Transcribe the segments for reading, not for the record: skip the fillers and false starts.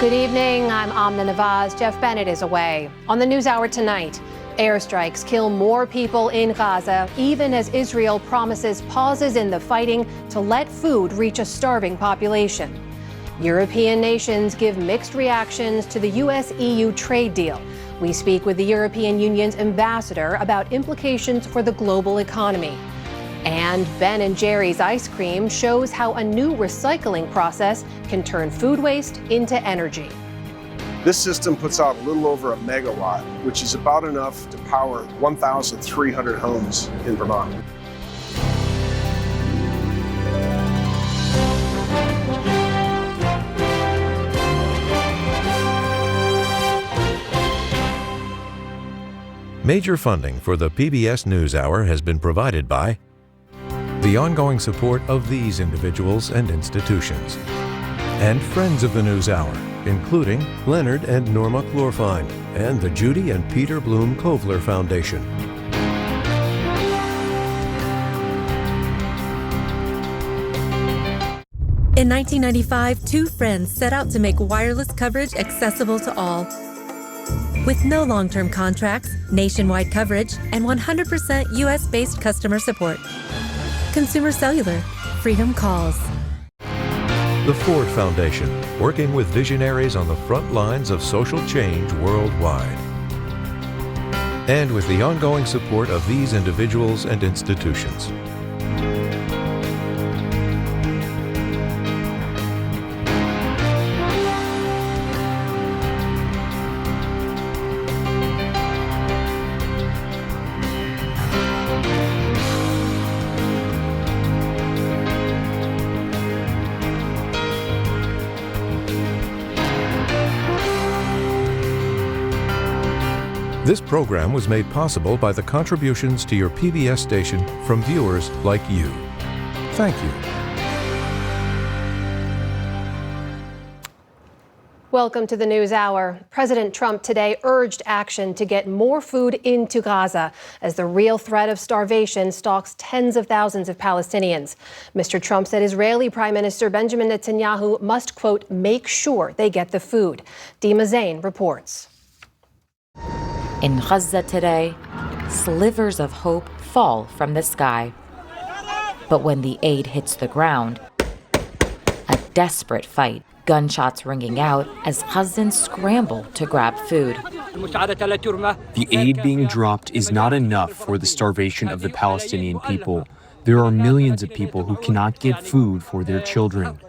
Good evening, I'm Amna Nawaz. Jeff Bennett is away. On the NewsHour tonight, airstrikes kill more people in Gaza, even as Israel promises pauses in the fighting to let food reach a starving population. European nations give mixed reactions to the US-EU trade deal. We speak with the European Union's ambassador about implications for the global economy. And Ben & Jerry's ice cream shows how a new recycling process can turn food waste into energy. This system puts out a little over a megawatt, which is about enough to power 1,300 homes in Vermont. Major funding for the PBS NewsHour has been provided by the ongoing support of these individuals and institutions, and friends of the NewsHour, including Leonard and Norma Chlorfine, and the Judy and Peter Bloom Kovler Foundation. In 1995, two friends set out to make wireless coverage accessible to all. With no long-term contracts, nationwide coverage, and 100% US-based customer support. Consumer Cellular. Freedom calls. The Ford Foundation, working with visionaries on the front lines of social change worldwide. And with the ongoing support of these individuals and institutions. This program was made possible by the contributions to your PBS station from viewers like you. Thank you. Welcome to the NewsHour. President Trump today urged action to get more food into Gaza as the real threat of starvation stalks tens of thousands of Palestinians. Mr. Trump said Israeli Prime Minister Benjamin Netanyahu must, quote, make sure they get the food. Dima Zain reports. In Gaza today, slivers of hope fall from the sky. But when the aid hits the ground, a desperate fight, gunshots ringing out as Gazans scramble to grab food. The aid being dropped is not enough for the starvation of the Palestinian people. There are millions of people who cannot get food for their children.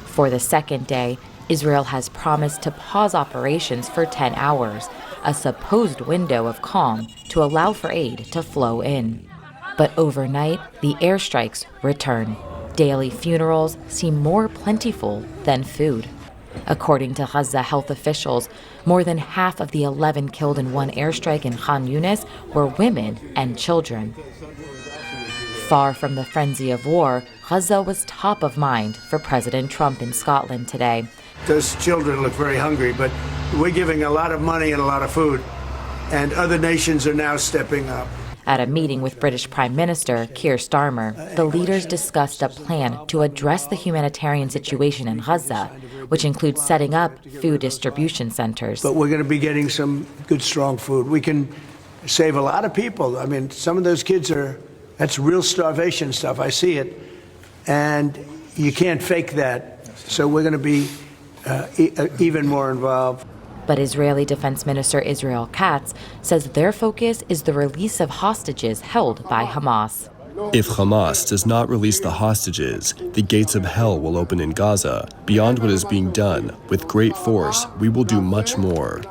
For the second day, Israel has promised to pause operations for 10 hours, a supposed window of calm to allow for aid to flow in. But overnight, the airstrikes return. Daily funerals seem more plentiful than food. According to Gaza health officials, more than half of the 11 killed in one airstrike in Khan Yunis were women and children. Far from the frenzy of war, Gaza was top of mind for President Trump in Scotland today. Those children look very hungry, but we're giving a lot of money and a lot of food, and other nations are now stepping up. At a meeting with British Prime Minister Keir Starmer, the leaders discussed a plan to address the humanitarian situation in Gaza, which includes setting up food distribution centers. But we're going to be getting some good, strong food. We can save a lot of people. I mean, some of those kids that's real starvation stuff. I see it, and you can't fake that. So we're going to be even more involved. But Israeli Defense Minister Israel Katz says their focus is the release of hostages held by Hamas. If Hamas does not release the hostages, the gates of hell will open in Gaza. Beyond what is being done, with great force, we will do much more.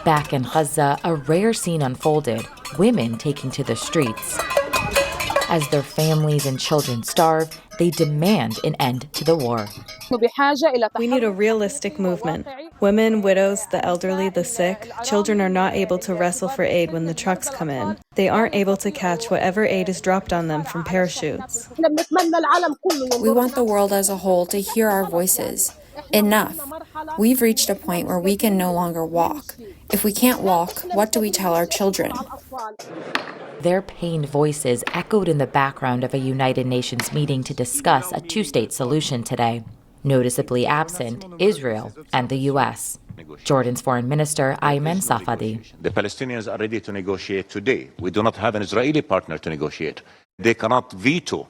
Back in Gaza, a rare scene unfolded, women taking to the streets. As their families and children starve, they demand an end to the war. We need a realistic movement. Women, widows, the elderly, the sick, children are not able to wrestle for aid when the trucks come in. They aren't able to catch whatever aid is dropped on them from parachutes. We want the world as a whole to hear our voices. Enough. We've reached a point where we can no longer walk. If we can't walk, what do we tell our children? Their pained voices echoed in the background of a United Nations meeting to discuss a two-state solution today. Noticeably absent, Israel and the U.S. Jordan's Foreign Minister Ayman Safadi. The Palestinians are ready to negotiate today. We do not have an Israeli partner to negotiate. They cannot veto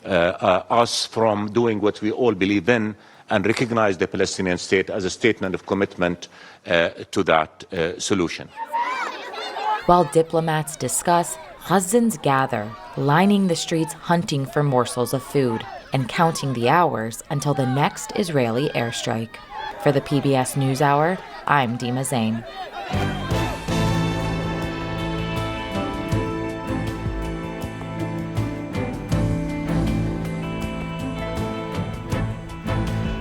us from doing what we all believe in and recognize the Palestinian state as a statement of commitment to that solution. While diplomats discuss, Gazans gather, lining the streets hunting for morsels of food and counting the hours until the next Israeli airstrike. For the PBS NewsHour, I'm Dima Zain.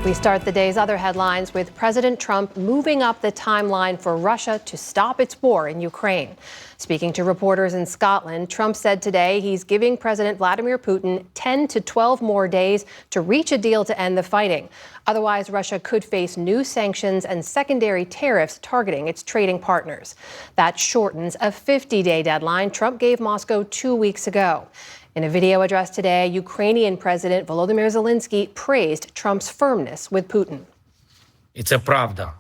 We start the day's other headlines with President Trump moving up the timeline for Russia to stop its war in Ukraine. Speaking to reporters in Scotland, Trump said today he's giving President Vladimir Putin 10 to 12 more days to reach a deal to end the fighting. Otherwise, Russia could face new sanctions and secondary tariffs targeting its trading partners. That shortens a 50-day deadline Trump gave Moscow 2 weeks ago. In a video address today, Ukrainian President Volodymyr Zelensky praised Trump's firmness with Putin. It's a pravda.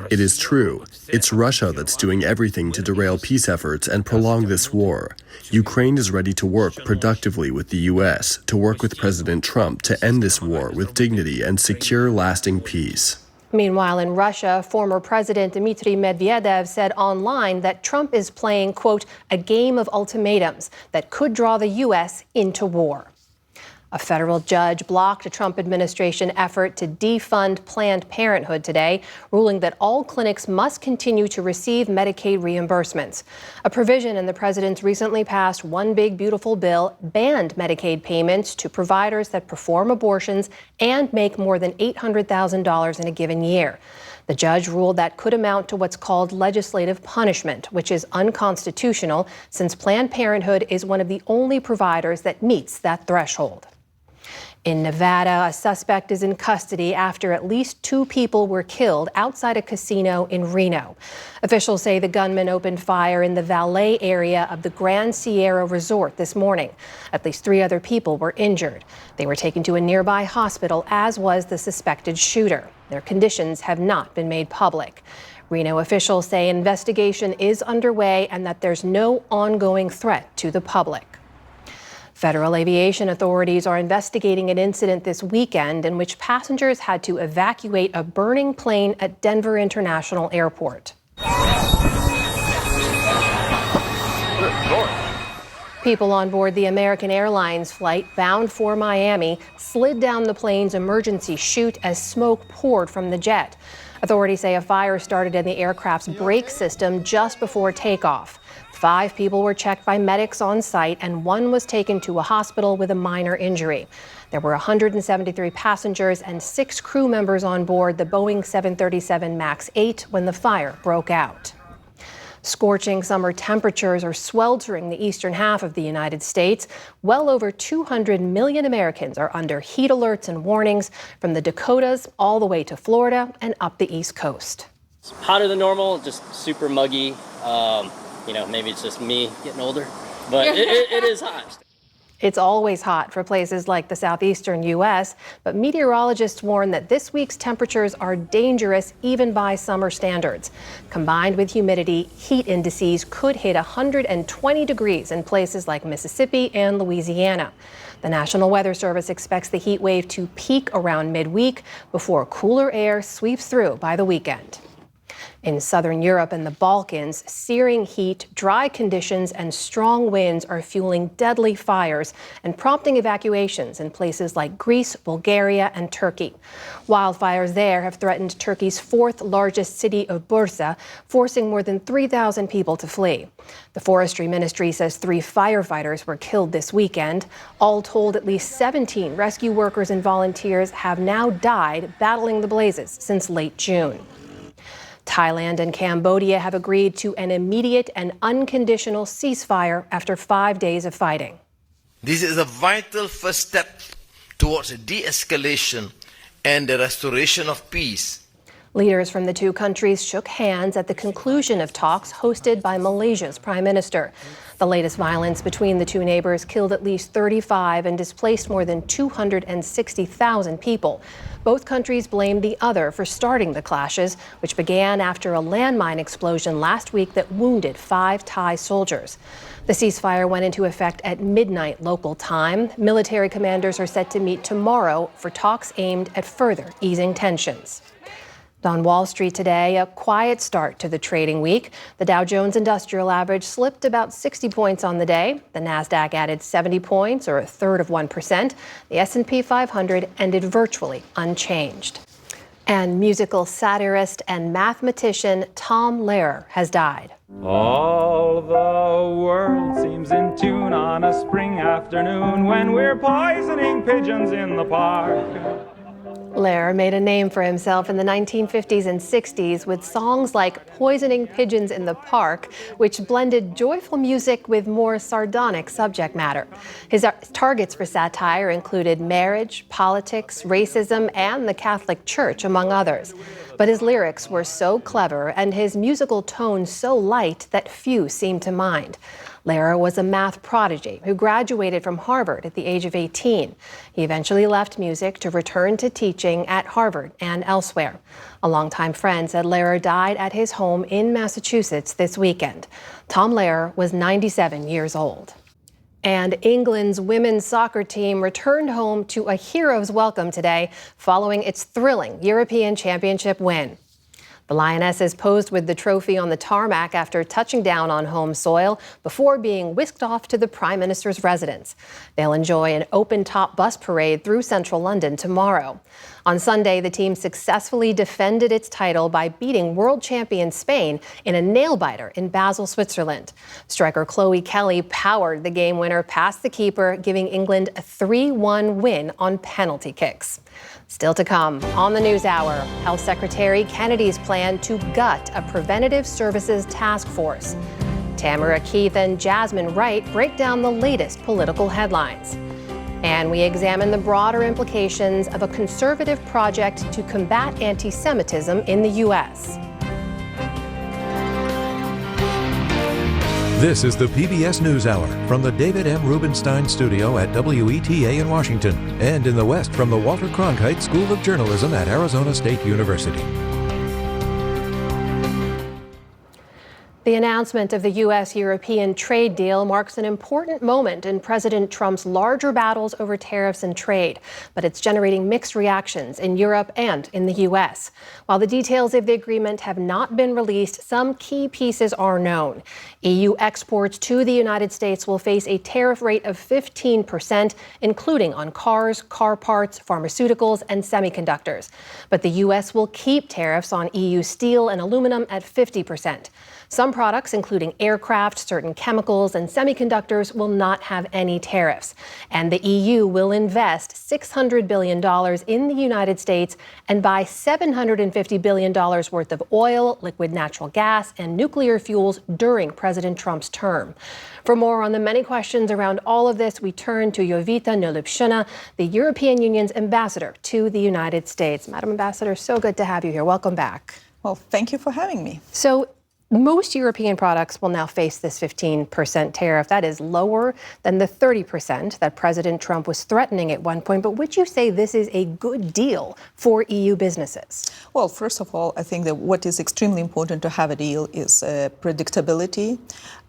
It is true. It's Russia that's doing everything to derail peace efforts and prolong this war. Ukraine is ready to work productively with the U.S., to work with President Trump to end this war with dignity and secure lasting peace. Meanwhile, in Russia, former President Dmitry Medvedev said online that Trump is playing, quote, a game of ultimatums that could draw the U.S. into war. A federal judge blocked a Trump administration effort to defund Planned Parenthood today, ruling that all clinics must continue to receive Medicaid reimbursements. A provision in the president's recently passed One Big Beautiful Bill banned Medicaid payments to providers that perform abortions and make more than $800,000 in a given year. The judge ruled that could amount to what's called legislative punishment, which is unconstitutional since Planned Parenthood is one of the only providers that meets that threshold. In Nevada, a suspect is in custody after at least 2 people were killed outside a casino in Reno. Officials say the gunman opened fire in the valet area of the Grand Sierra Resort this morning. At least 3 other people were injured. They were taken to a nearby hospital, as was the suspected shooter. Their conditions have not been made public. Reno officials say investigation is underway and that there's no ongoing threat to the public. Federal aviation authorities are investigating an incident this weekend in which passengers had to evacuate a burning plane at Denver International Airport. People on board the American Airlines flight bound for Miami slid down the plane's emergency chute as smoke poured from the jet. Authorities say a fire started in the aircraft's brake system just before takeoff. 5 people were checked by medics on site, and 1 was taken to a hospital with a minor injury. There were 173 passengers and 6 crew members on board the Boeing 737 MAX 8 when the fire broke out. Scorching summer temperatures are sweltering the eastern half of the United States. Well over 200 million Americans are under heat alerts and warnings from the Dakotas all the way to Florida and up the East Coast. Hotter than normal, just super muggy. Maybe it's just me getting older, but it is hot. It's always hot for places like the southeastern U.S., but meteorologists warn that this week's temperatures are dangerous even by summer standards. Combined with humidity, heat indices could hit 120 degrees in places like Mississippi and Louisiana. The National Weather Service expects the heat wave to peak around midweek before cooler air sweeps through by the weekend. In southern Europe and the Balkans, searing heat, dry conditions, and strong winds are fueling deadly fires and prompting evacuations in places like Greece, Bulgaria, and Turkey. Wildfires there have threatened Turkey's 4th largest city of Bursa, forcing more than 3,000 people to flee. The Forestry Ministry says 3 firefighters were killed this weekend. All told, at least 17 rescue workers and volunteers have now died battling the blazes since late June. Thailand and Cambodia have agreed to an immediate and unconditional ceasefire after 5 days of fighting. This is a vital first step towards de-escalation and the restoration of peace. Leaders from the two countries shook hands at the conclusion of talks hosted by Malaysia's prime minister. The latest violence between the two neighbors killed at least 35 and displaced more than 260,000 people. Both countries blamed the other for starting the clashes, which began after a landmine explosion last week that wounded 5 Thai soldiers. The ceasefire went into effect at midnight local time. Military commanders are set to meet tomorrow for talks aimed at further easing tensions. On Wall Street today, a quiet start to the trading week. The Dow Jones Industrial Average slipped about 60 points on the day. The Nasdaq added 70 points, or a third of 1%. The S&P 500 ended virtually unchanged. And musical satirist and mathematician Tom Lehrer has died. All the world seems in tune on a spring afternoon when we're poisoning pigeons in the park. Lehrer made a name for himself in the 1950s and 60s with songs like Poisoning Pigeons in the Park, which blended joyful music with more sardonic subject matter. His targets for satire included marriage, politics, racism, and the Catholic Church, among others. But his lyrics were so clever and his musical tone so light that few seemed to mind. Lehrer was a math prodigy who graduated from Harvard at the age of 18. He eventually left music to return to teaching at Harvard and elsewhere. A longtime friend said Lehrer died at his home in Massachusetts this weekend. Tom Lehrer was 97 years old. And England's women's soccer team returned home to a hero's welcome today following its thrilling European Championship win. The Lionesses posed with the trophy on the tarmac after touching down on home soil before being whisked off to the Prime Minister's residence. They'll enjoy an open-top bus parade through central London tomorrow. On Sunday, the team successfully defended its title by beating world champion Spain in a nail-biter in Basel, Switzerland. Striker Chloe Kelly powered the game winner past the keeper, giving England a 3-1 win on penalty kicks. Still to come on the NewsHour, Health Secretary Kennedy's plan to gut a preventative services task force. Tamara Keith and Jasmine Wright break down the latest political headlines. And we examine the broader implications of a conservative project to combat anti-Semitism in the U.S. This is the PBS NewsHour from the David M. Rubenstein Studio at WETA in Washington and in the West from the Walter Cronkite School of Journalism at Arizona State University. The announcement of the U.S.-European trade deal marks an important moment in President Trump's larger battles over tariffs and trade, but it's generating mixed reactions in Europe and in the U.S. While the details of the agreement have not been released, some key pieces are known. EU exports to the United States will face a tariff rate of 15%, including on cars, car parts, pharmaceuticals, and semiconductors. But the U.S. will keep tariffs on EU steel and aluminum at 50%. Some products, including aircraft, certain chemicals, and semiconductors, will not have any tariffs. And the EU will invest $600 billion in the United States and buy $750 billion worth of oil, liquid natural gas, and nuclear fuels during President Trump's term. For more on the many questions around all of this, we turn to Jovita Nolipshina, the European Union's ambassador to the United States. Madam Ambassador, so good to have you here. Welcome back. Well, thank you for having me. So, most European products will now face this 15% tariff. That is lower than the 30% that President Trump was threatening at one point. But would you say this is a good deal for EU businesses? Well, first of all, I think that what is extremely important to have a deal is predictability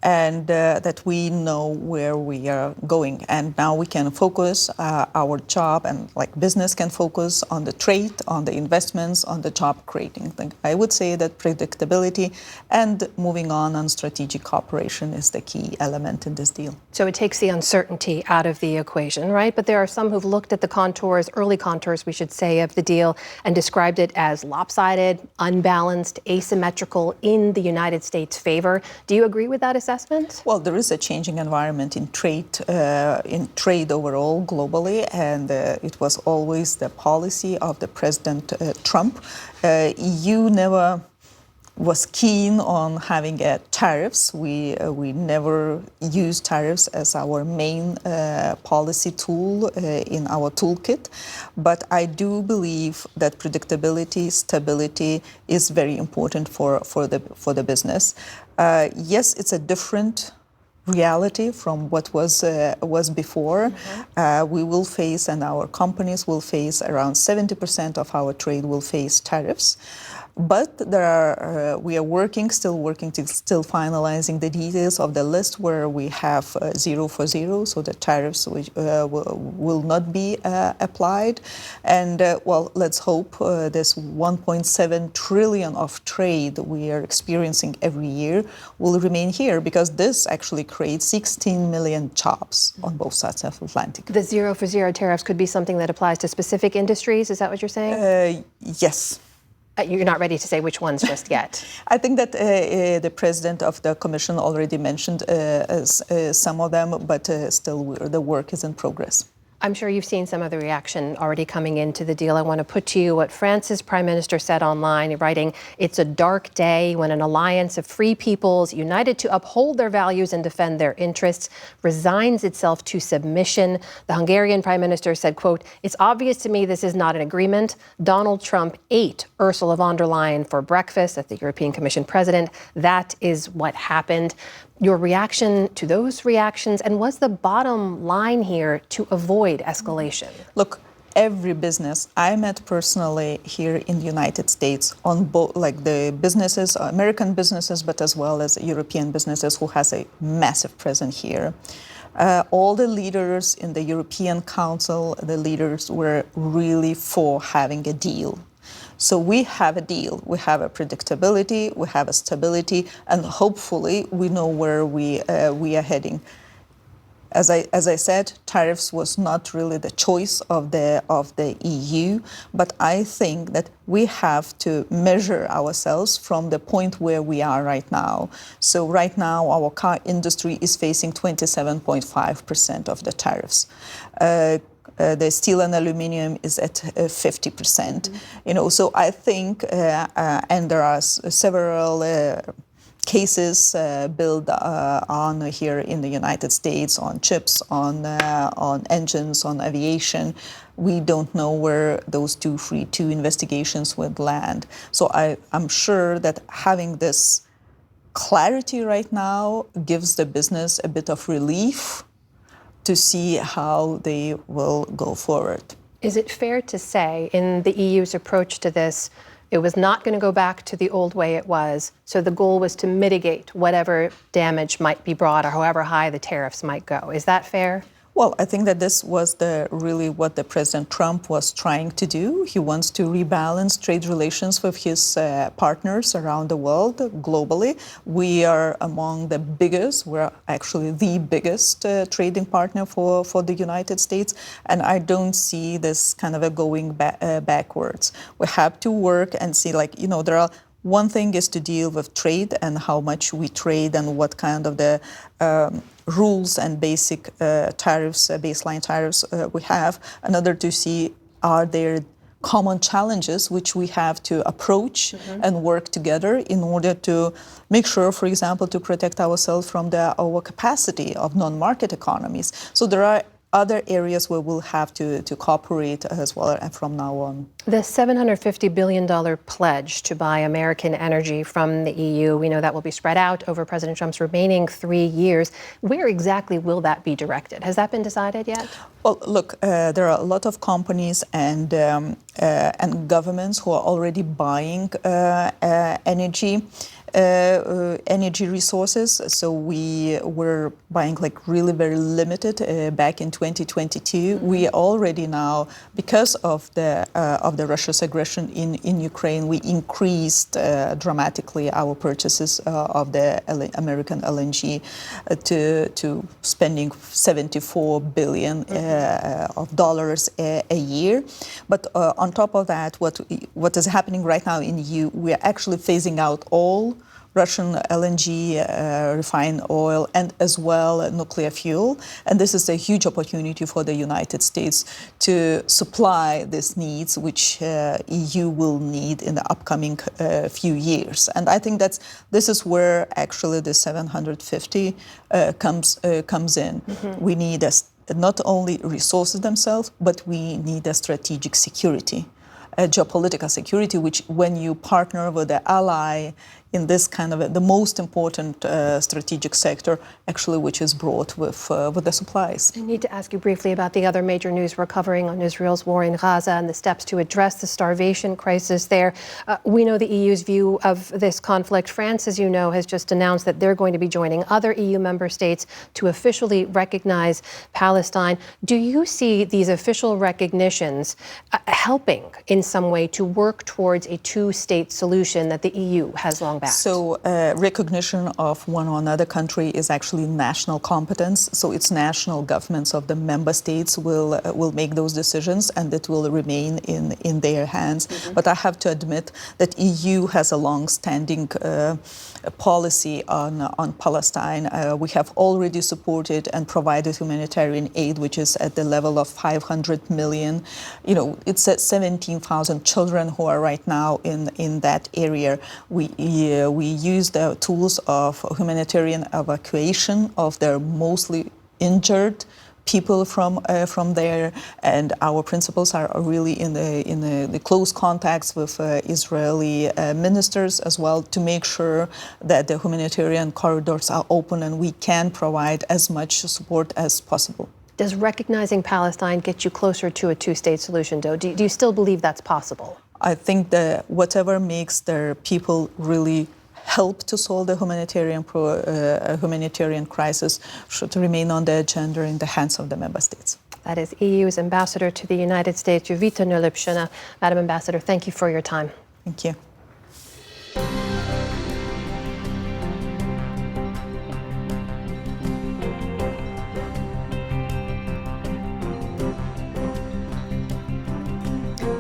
and that we know where we are going. And now we can focus our job and like business can focus on the trade, on the investments, on the job creating. I would say that predictability and moving on strategic cooperation is the key element in this deal. So it takes the uncertainty out of the equation, right? But there are some who've looked at the contours, early contours, we should say, of the deal and described it as lopsided, unbalanced, asymmetrical in the United States' favor. Do you agree with that assessment? Well, there is a changing environment in trade overall globally, and it was always the policy of the President Trump. EU never was keen on having tariffs. We never use tariffs as our main policy tool in our toolkit, but I do believe that predictability, stability is very important for the business. Yes, it's a different reality from what was before. We will face, and our companies will face, around 70% of our trade will face tariffs. But we are still finalizing the details of the list where we have 0 for 0, so the tariffs will not be applied. And let's hope this 1.7 trillion of trade we are experiencing every year will remain here, because this actually creates 16 million jobs on both sides of the Atlantic. The 0 for 0 tariffs could be something that applies to specific industries. Is that what you're saying? Yes. You're not ready to say which ones just yet. I think that the president of the commission already mentioned some of them, but still the work is in progress. I'm sure you've seen some of the reaction already coming into the deal. I want to put to you what France's prime minister said online, writing, "It's a dark day when an alliance of free peoples united to uphold their values and defend their interests resigns itself to submission." The Hungarian prime minister said, quote, "It's obvious to me this is not an agreement. Donald Trump ate Ursula von der Leyen for breakfast," at the European Commission president. That is what happened. Your reaction to those reactions, and what's the bottom line here to avoid escalation? Look, every business I met personally here in the United States, on both, like the businesses, American businesses, but as well as European businesses who has a massive presence here. All the leaders in the European Council, the leaders were really for having a deal. So we have a deal, we have a predictability, we have a stability, and hopefully we know where we are heading. As I said, tariffs was not really the choice of the EU, but I think that we have to measure ourselves from the point where we are right now. So right now, our car industry is facing 27.5% of the tariffs. The steel and aluminum is at 50%. So I think, and there are several cases built on here in the United States on chips, on engines, on aviation. We don't know where those two investigations would land. So I'm sure that having this clarity right now gives the business a bit of relief to see how they will go forward. Is it fair to say, in the EU's approach to this, it was not going to go back to the old way it was, so the goal was to mitigate whatever damage might be brought or however high the tariffs might go? Is that fair? Well, I think that this was really what the President Trump was trying to do. He wants to rebalance trade relations with his partners around the world, globally. We are among the biggest, we're actually the biggest trading partner for the United States, and I don't see this kind of a going backwards. We have to work and see, there are one thing is to deal with trade and how much we trade and what kind of the rules and basic tariffs, baseline tariffs we have. Another to see, are there common challenges which we have to approach and work together in order to make sure, for example, to protect ourselves from the overcapacity of non-market economies. So there are other areas where we'll have to cooperate as well from now on. The $750 billion pledge to buy American energy from the EU, we know that will be spread out over President Trump's remaining 3 years. Where exactly will that be directed? Has that been decided yet? Well, look, there are a lot of companies and governments who are already buying energy resources. So we were buying really very limited back in 2022. We already now, because of the Russia's aggression in Ukraine, we increased dramatically our purchases of the American LNG to spending $74 billion of dollars a year. But on top of that, what is happening right now in the EU, we are actually phasing out all Russian LNG, refined oil, and as well nuclear fuel. And this is a huge opportunity for the United States to supply these needs, which EU will need in the upcoming few years. And I think this is where actually the 750 comes in. Mm-hmm. We need not only resources themselves, but we need a strategic security, a geopolitical security, which when you partner with an ally in this kind of the most important strategic sector, actually, which is brought with the supplies. I need to ask you briefly about the other major news we're covering on Israel's war in Gaza and the steps to address the starvation crisis there. We know the EU's view of this conflict. France, as you know, has just announced that they're going to be joining other EU member states to officially recognize Palestine. Do you see these official recognitions helping in some way to work towards a two-state solution that the EU has long backed? So recognition of one or another country is actually national competence. So it's national governments of the member states will make those decisions, and it will remain in their hands. Mm-hmm. But I have to admit that EU has a long-standing policy on Palestine. We have already supported and provided humanitarian aid, which is at the level of 500 million. You know, it's 17,000 children who are right now in that area. We use the tools of humanitarian evacuation of their mostly injured people from there, and our principals are really in the close contacts with Israeli ministers as well to make sure that the humanitarian corridors are open and we can provide as much support as possible. Does recognizing Palestine get you closer to a two-state solution, though? Do you still believe that's possible? I think that whatever makes their people really help to solve the humanitarian crisis should remain on the agenda in the hands of the member states. That is EU's ambassador to the United States, Jovita Nurlipshina. Madam Ambassador, thank you for your time. Thank you.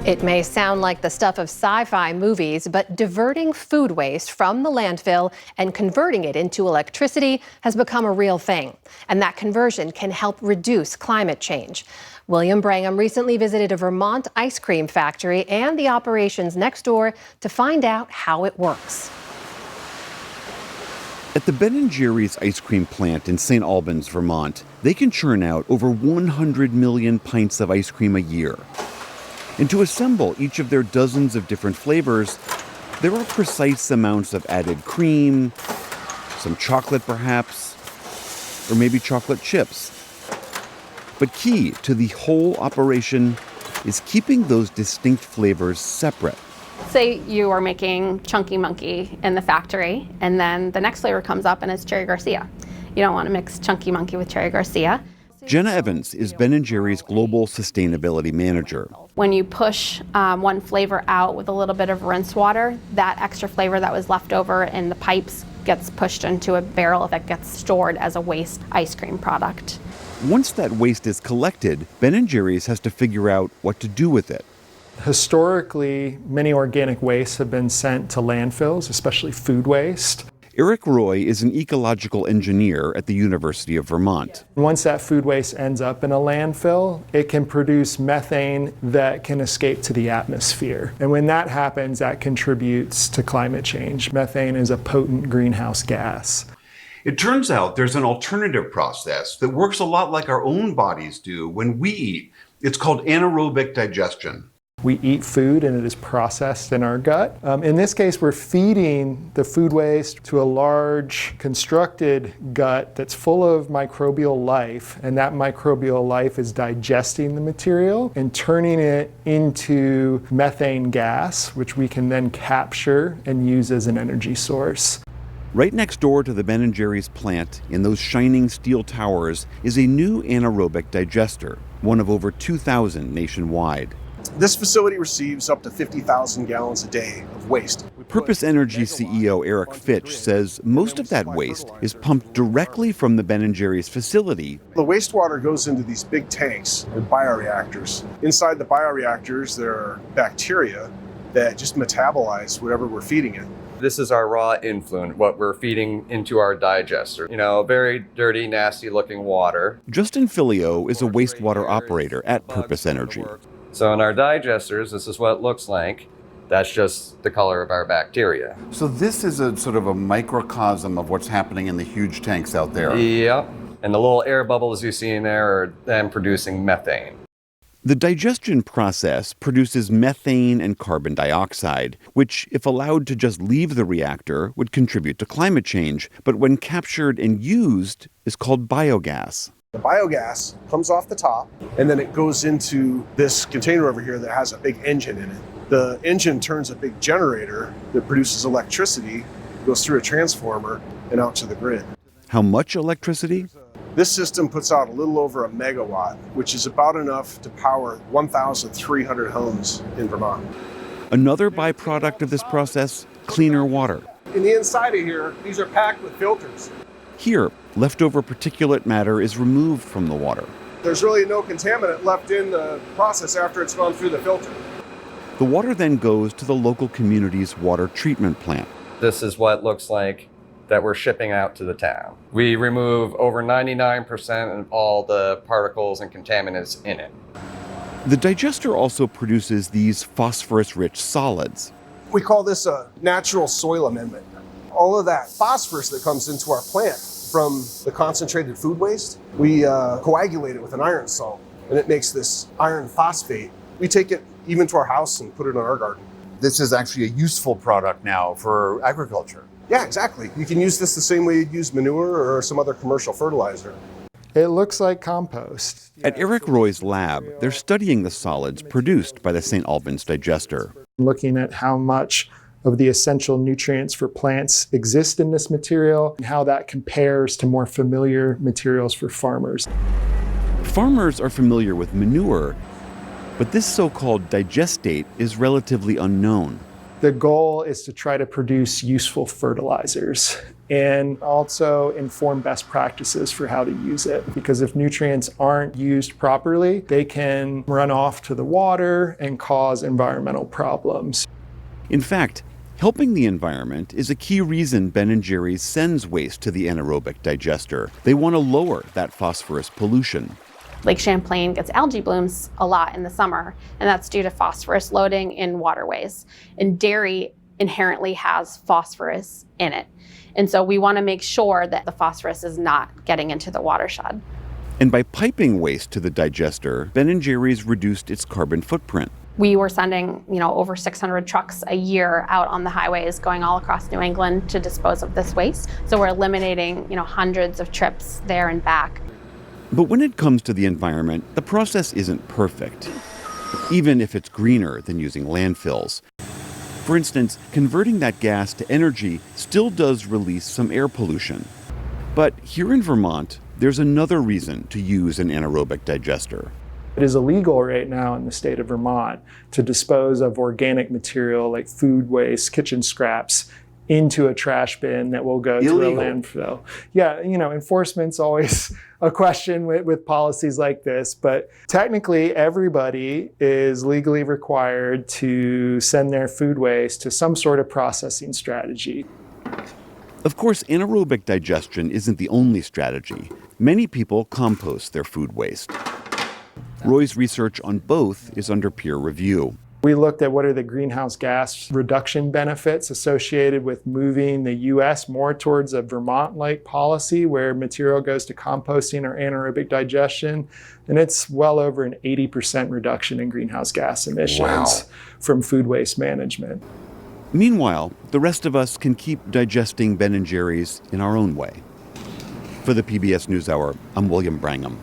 It may sound like the stuff of sci-fi movies, but diverting food waste from the landfill and converting it into electricity has become a real thing. And that conversion can help reduce climate change. William Brangham recently visited a Vermont ice cream factory and the operations next door to find out how it works. At the Ben & Jerry's ice cream plant in St. Albans, Vermont, they can churn out over 100 million pints of ice cream a year. And to assemble each of their dozens of different flavors, there are precise amounts of added cream, some chocolate perhaps, or maybe chocolate chips. But key to the whole operation is keeping those distinct flavors separate. Say you are making Chunky Monkey in the factory, and then the next flavor comes up and it's Cherry Garcia. You don't want to mix Chunky Monkey with Cherry Garcia. Jenna Evans is Ben & Jerry's Global Sustainability Manager. When you push one flavor out with a little bit of rinse water, that extra flavor that was left over in the pipes gets pushed into a barrel that gets stored as a waste ice cream product. Once that waste is collected, Ben & Jerry's has to figure out what to do with it. Historically, many organic wastes have been sent to landfills, especially food waste. Eric Roy is an ecological engineer at the University of Vermont. Once that food waste ends up in a landfill, it can produce methane that can escape to the atmosphere. And when that happens, that contributes to climate change. Methane is a potent greenhouse gas. It turns out there's an alternative process that works a lot like our own bodies do when we eat. It's called anaerobic digestion. We eat food and it is processed in our gut. In this case, we're feeding the food waste to a large constructed gut that's full of microbial life, and that microbial life is digesting the material and turning it into methane gas, which we can then capture and use as an energy source. Right next door to the Ben & Jerry's plant, in those shining steel towers, is a new anaerobic digester, one of over 2,000 nationwide. This facility receives up to 50,000 gallons a day of waste. Purpose Energy CEO Eric Fitch says most of that waste is pumped directly from the Ben & Jerry's facility. The wastewater goes into these big tanks with bioreactors. Inside the bioreactors, there are bacteria that just metabolize whatever we're feeding it. This is our raw influent, what we're feeding into our digester. Very dirty, nasty looking water. Justin Filio is a wastewater operator at Purpose Energy. So in our digesters, this is what it looks like. That's just the color of our bacteria. So this is a sort of a microcosm of what's happening in the huge tanks out there. Yep. And the little air bubbles you see in there are then producing methane. The digestion process produces methane and carbon dioxide, which, if allowed to just leave the reactor, would contribute to climate change. But when captured and used, is called biogas. The biogas comes off the top, and then it goes into this container over here that has a big engine in it. The engine turns a big generator that produces electricity, goes through a transformer, and out to the grid. How much electricity? This system puts out a little over a megawatt, which is about enough to power 1,300 homes in Vermont. Another byproduct of this process, cleaner water. In the inside of here, these are packed with filters. Here, leftover particulate matter is removed from the water. There's really no contaminant left in the process after it's gone through the filter. The water then goes to the local community's water treatment plant. This is what it looks like that we're shipping out to the town. We remove over 99% of all the particles and contaminants in it. The digester also produces these phosphorus-rich solids. We call this a natural soil amendment. All of that phosphorus that comes into our plant from the concentrated food waste, we coagulate it with an iron salt, and it makes this iron phosphate. We take it even to our house and put it in our garden. This is actually a useful product now for agriculture. Yeah, exactly. You can use this the same way you'd use manure or some other commercial fertilizer. It looks like compost. At Eric Roy's lab, they're studying the solids produced by the St. Albans digester. Looking at how much of the essential nutrients for plants exist in this material and how that compares to more familiar materials for farmers. Farmers are familiar with manure, but this so-called digestate is relatively unknown. The goal is to try to produce useful fertilizers and also inform best practices for how to use it. Because if nutrients aren't used properly, they can run off to the water and cause environmental problems. In fact, helping the environment is a key reason Ben & Jerry's sends waste to the anaerobic digester. They want to lower that phosphorus pollution. Lake Champlain gets algae blooms a lot in the summer, and that's due to phosphorus loading in waterways. And dairy inherently has phosphorus in it. And so we want to make sure that the phosphorus is not getting into the watershed. And by piping waste to the digester, Ben & Jerry's reduced its carbon footprint. We were sending, over 600 trucks a year out on the highways going all across New England to dispose of this waste. So we're eliminating, hundreds of trips there and back. But when it comes to the environment, the process isn't perfect, even if it's greener than using landfills. For instance, converting that gas to energy still does release some air pollution. But here in Vermont, there's another reason to use an anaerobic digester. It is illegal right now in the state of Vermont to dispose of organic material like food waste, kitchen scraps, into a trash bin that will go to a landfill. Yeah, enforcement's always a question with policies like this, but technically everybody is legally required to send their food waste to some sort of processing strategy. Of course, anaerobic digestion isn't the only strategy. Many people compost their food waste. Roy's research on both is under peer review. We looked at what are the greenhouse gas reduction benefits associated with moving the U.S. more towards a Vermont-like policy where material goes to composting or anaerobic digestion, and it's well over an 80% reduction in greenhouse gas emissions from food waste management. Meanwhile, the rest of us can keep digesting Ben & Jerry's in our own way. For the PBS NewsHour, I'm William Brangham.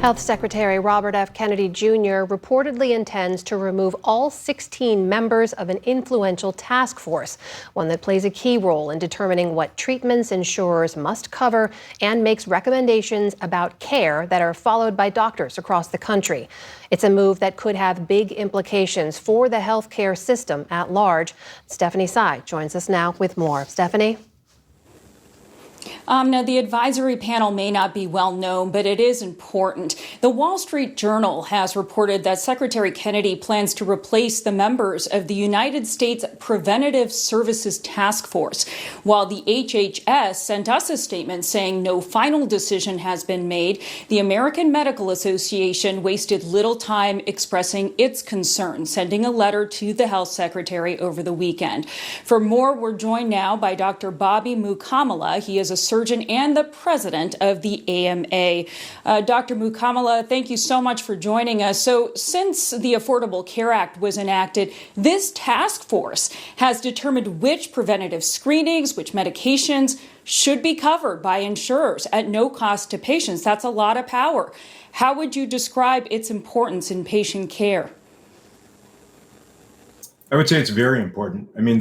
Health Secretary Robert F. Kennedy Jr. reportedly intends to remove all 16 members of an influential task force, one that plays a key role in determining what treatments insurers must cover and makes recommendations about care that are followed by doctors across the country. It's a move that could have big implications for the healthcare system at large. Stephanie Tsai joins us now with more. Stephanie? Now, the advisory panel may not be well known, but it is important. The Wall Street Journal has reported that Secretary Kennedy plans to replace the members of the United States Preventative Services Task Force, while the HHS sent us a statement saying no final decision has been made. The American Medical Association wasted little time expressing its concerns, sending a letter to the health secretary over the weekend. For more, we're joined now by Dr. Bobby Mukamala. He is a surgeon and the president of the AMA. Dr. Mukamala, thank you so much for joining us. So since the Affordable Care Act was enacted, this task force has determined which preventative screenings, which medications should be covered by insurers at no cost to patients. That's a lot of power. How would you describe its importance in patient care? I would say it's very important. I mean,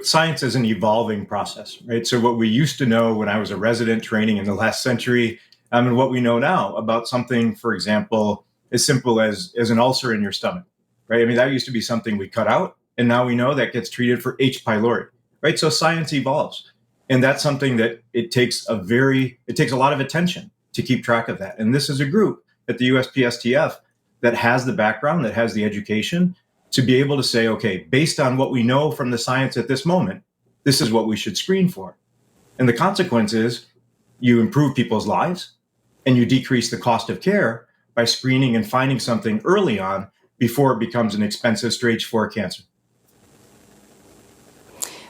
science is an evolving process, right? So what we used to know when I was a resident training in the last century, and what we know now about something, for example, as simple as an ulcer in your stomach, right? I mean, that used to be something we cut out, and now we know that gets treated for H. pylori, right? So science evolves, and that's something that it takes a lot of attention to keep track of that. And this is a group at the USPSTF that has the background, that has the education, to be able to say, okay, based on what we know from the science at this moment, this is what we should screen for. And the consequence is you improve people's lives and you decrease the cost of care by screening and finding something early on before it becomes an expensive stage 4 cancer.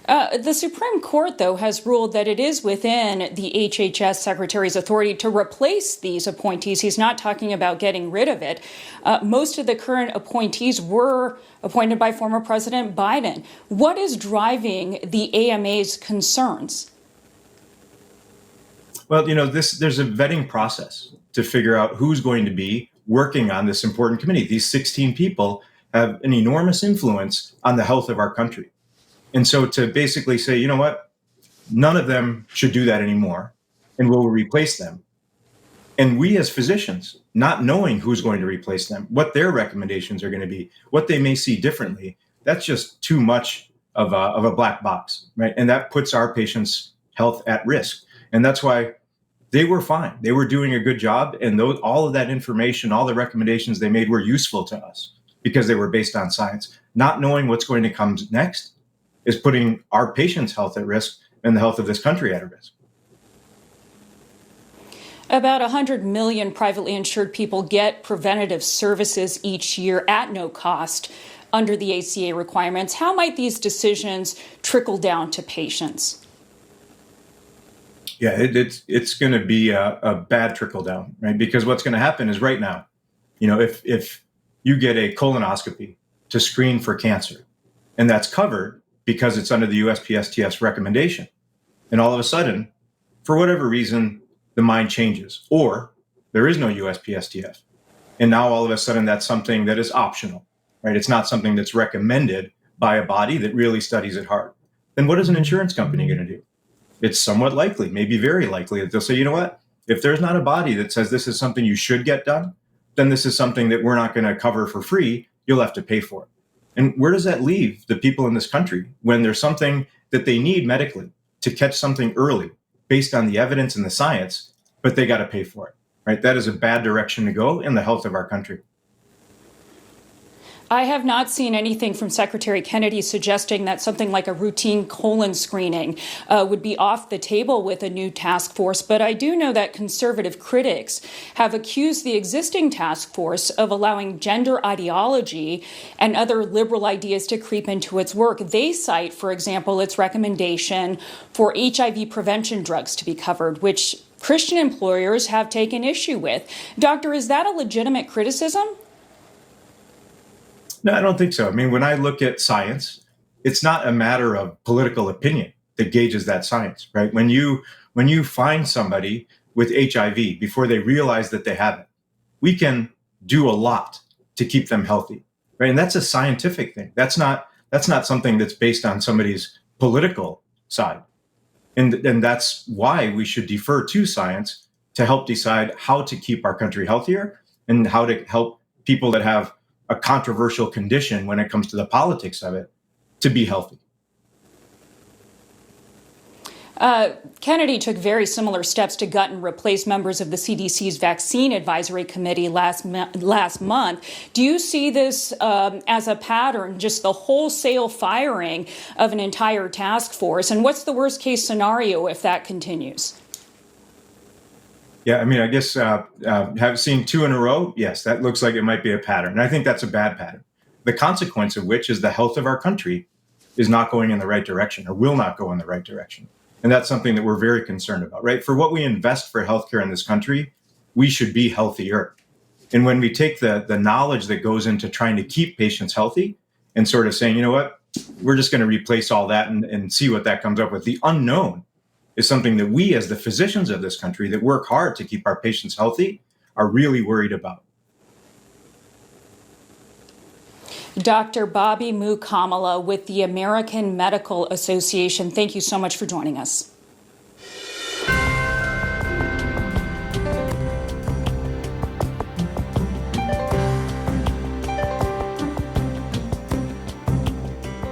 The Supreme Court, though, has ruled that it is within the HHS Secretary's authority to replace these appointees. He's not talking about getting rid of it. Most of the current appointees were appointed by former President Biden. What is driving the AMA's concerns? Well, there's a vetting process to figure out who's going to be working on this important committee. These 16 people have an enormous influence on the health of our country. And so to basically say, you know what, none of them should do that anymore, and we'll replace them. And we as physicians, not knowing who's going to replace them, what their recommendations are going to be, what they may see differently, that's just too much of a black box, right? And that puts our patients' health at risk. And that's why they were fine. They were doing a good job. And all of that information, all the recommendations they made were useful to us because they were based on science. Not knowing what's going to come next is putting our patients' health at risk and the health of this country at risk. About 100 million privately insured people get preventative services each year at no cost under the ACA requirements. How might these decisions trickle down to patients? Yeah, it's going to be a bad trickle down, right? Because what's going to happen is right now, if you get a colonoscopy to screen for cancer, and that's covered because it's under the USPSTF's recommendation. And all of a sudden, for whatever reason, the mind changes, or there is no USPSTF. And now all of a sudden, that's something that is optional, right? It's not something that's recommended by a body that really studies it hard. Then what is an insurance company going to do? It's somewhat likely, maybe very likely, that they'll say, you know what? If there's not a body that says this is something you should get done, then this is something that we're not going to cover for free. You'll have to pay for it. And where does that leave the people in this country when there's something that they need medically to catch something early based on the evidence and the science, but they got to pay for it, right? That is a bad direction to go in the health of our country. I have not seen anything from Secretary Kennedy suggesting that something like a routine colon screening would be off the table with a new task force. But I do know that conservative critics have accused the existing task force of allowing gender ideology and other liberal ideas to creep into its work. They cite, for example, its recommendation for HIV prevention drugs to be covered, which Christian employers have taken issue with. Doctor, is that a legitimate criticism? No, I don't think so. I mean, when I look at science, it's not a matter of political opinion that gauges that science, right? When you find somebody with HIV before they realize that they have it, we can do a lot to keep them healthy, right? And that's a scientific thing. That's not something that's based on somebody's political side. And that's why we should defer to science to help decide how to keep our country healthier and how to help people that have a controversial condition when it comes to the politics of it to be healthy. Kennedy took very similar steps to gut and replace members of the CDC's Vaccine Advisory Committee last month. Do you see this as a pattern, just the wholesale firing of an entire task force? And what's the worst case scenario if that continues? Yeah, I mean, I guess have seen 2 in a row. Yes, that looks like it might be a pattern. And I think that's a bad pattern. The consequence of which is the health of our country is not going in the right direction or will not go in the right direction. And that's something that we're very concerned about, right? For what we invest for healthcare in this country, we should be healthier. And when we take the knowledge that goes into trying to keep patients healthy and sort of saying, you know what, we're just going to replace all that and see what that comes up with. The unknown is something that we as the physicians of this country that work hard to keep our patients healthy are really worried about. Dr. Bobby Mukamala with the American Medical Association, thank you so much for joining us.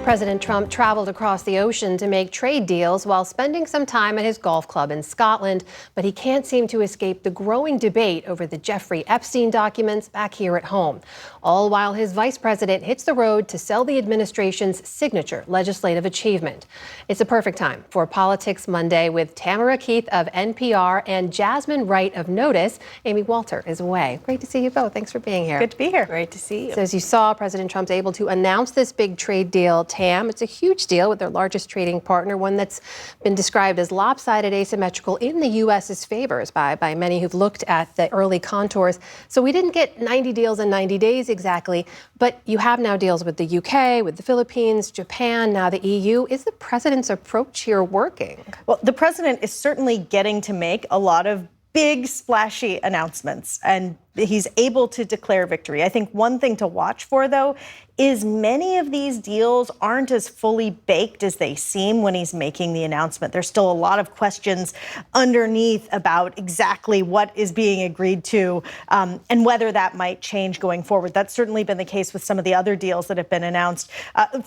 President Trump traveled across the ocean to make trade deals while spending some time at his golf club in Scotland, but he can't seem to escape the growing debate over the Jeffrey Epstein documents back here at home, all while his vice president hits the road to sell the administration's signature legislative achievement. It's a perfect time for Politics Monday with Tamara Keith of NPR and Jasmine Wright of Notice. Amy Walter is away. Great to see you both. Thanks for being here. Good to be here. Great to see you. So as you saw, President Trump's able to announce this big trade deal. Tam, it's a huge deal with their largest trading partner, one that's been described as lopsided, asymmetrical in the U.S.'s favors by many who've looked at the early contours. So we didn't get 90 deals in 90 days exactly, but you have now deals with the U.K., with the Philippines, Japan, now the EU. Is the president's approach here working? Well, the president is certainly getting to make a lot of big, splashy announcements, and he's able to declare victory. I think one thing to watch for, though, is many of these deals aren't as fully baked as they seem when he's making the announcement. There's still a lot of questions underneath about exactly what is being agreed to and whether that might change going forward. That's certainly been the case with some of the other deals that have been announced.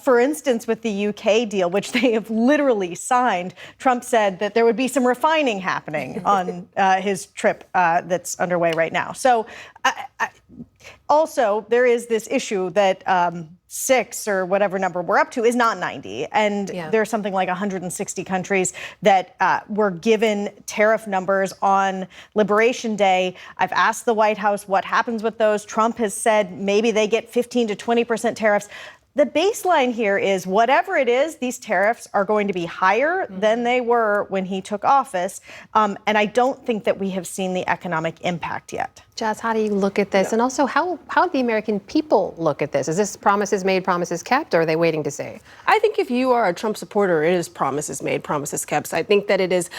For instance, with the UK deal, which they have literally signed, Trump said that there would be some refining happening on his trip that's underway right now. So also, there is this issue that 6 or whatever number we're up to is not 90. And there's something like 160 countries that were given tariff numbers on Liberation Day. I've asked the White House what happens with those. Trump has said maybe they get 15 to 20% tariffs. The baseline here is whatever it is, these tariffs are going to be higher than they were when he took office. And I don't think that we have seen the economic impact yet. Jazz, how do you look at this? And also, how do the American people look at this? Is this promises made, promises kept, or are they waiting to see? I think if you are a Trump supporter, it is promises made, promises kept. I think that it is